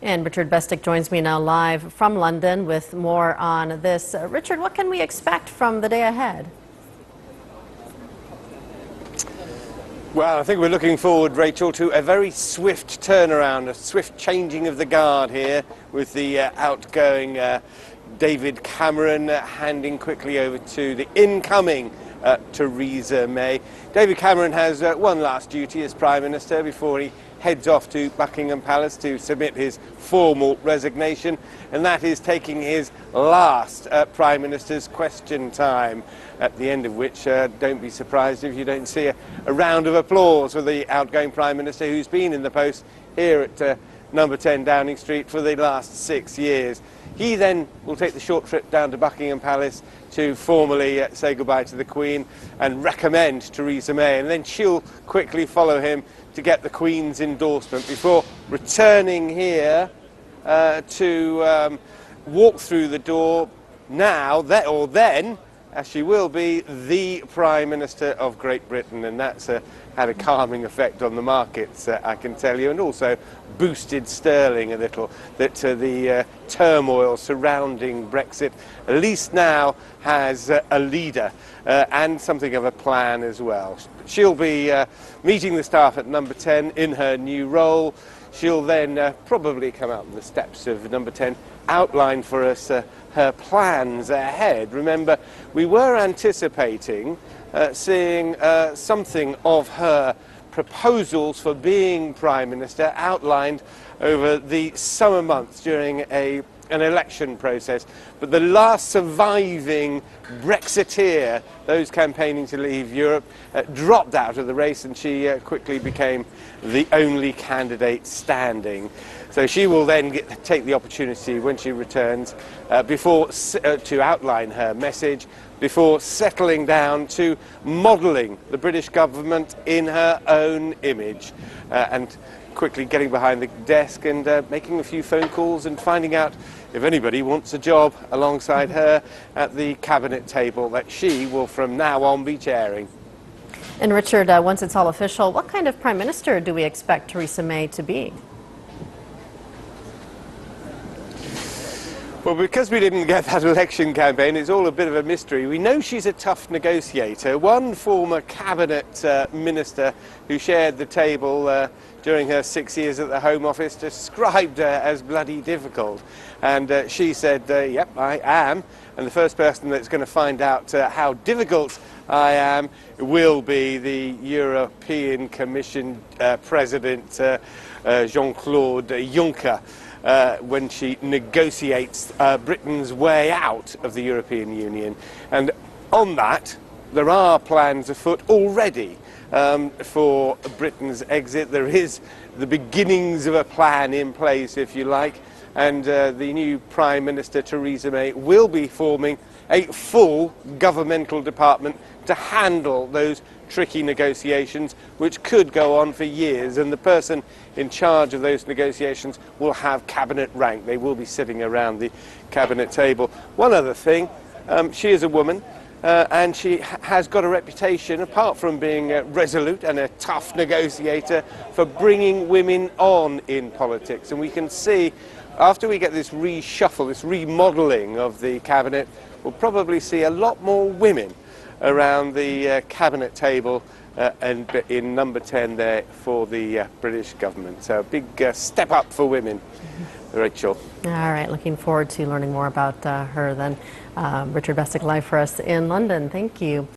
And Richard Bestick joins me now live from London with more on this. Richard, what can we expect from the day ahead? Well, I think we're looking forward, Rachel, to a very swift turnaround, a swift changing of the guard here with the outgoing David Cameron handing quickly over to the incoming Theresa May. David Cameron has one last duty as Prime Minister before he heads off to Buckingham Palace to submit his formal resignation, and that is taking his last Prime Minister's question time, at the end of which don't be surprised if you don't see a round of applause for the outgoing Prime Minister, who's been in the post here at number 10 Downing Street for the last 6 years. He then will take the short trip down to Buckingham Palace to formally say goodbye to the Queen and recommend Theresa May, and then she'll quickly follow him to get the Queen's endorsement before returning here to walk through the door now, or then, as she will be the Prime Minister of Great Britain, and that's had a calming effect on the markets, I can tell you, and also boosted sterling a little, that the turmoil surrounding Brexit at least now has a leader and something of a plan as well. She'll be meeting the staff at number 10 in her new role. She'll then probably come out on the steps of number 10, outline for us her plans ahead. Remember, we were anticipating seeing something of her proposals for being Prime Minister outlined over the summer months during an election process, but the last surviving Brexiteer, those campaigning to leave Europe, dropped out of the race, and she quickly became the only candidate standing. So she will then take the opportunity when she returns to outline her message before settling down to modelling the British government in her own image and quickly getting behind the desk and making a few phone calls and finding out if anybody wants a job alongside her at the cabinet table that she will from now on be chairing. And Richard, once it's all official, what kind of Prime Minister do we expect Theresa May to be? Well, because we didn't get that election campaign, it's all a bit of a mystery. We know she's a tough negotiator. One former cabinet minister who shared the table during her 6 years at the Home Office described her as bloody difficult. And she said, yep, I am. And the first person that's going to find out how difficult I am will be the European Commission President Jean-Claude Juncker. When she negotiates Britain's way out of the European Union. And on that, there are plans afoot already for Britain's exit. There is the beginnings of a plan in place, if you like, and the new Prime Minister, Theresa May, will be forming a full governmental department to handle those tricky negotiations, which could go on for years, and the person in charge of those negotiations will have cabinet rank. They will be sitting around the cabinet table. One other thing, she is a woman, and she has got a reputation, apart from being resolute and a tough negotiator, for bringing women on in politics. And we can see, after we get this reshuffle, this remodelling of the cabinet, we'll probably see a lot more women around the cabinet table and in number 10 there for the British government. So a big step up for women, Rachel. All right, looking forward to learning more about her then. Richard Bestick live for us in London. Thank you.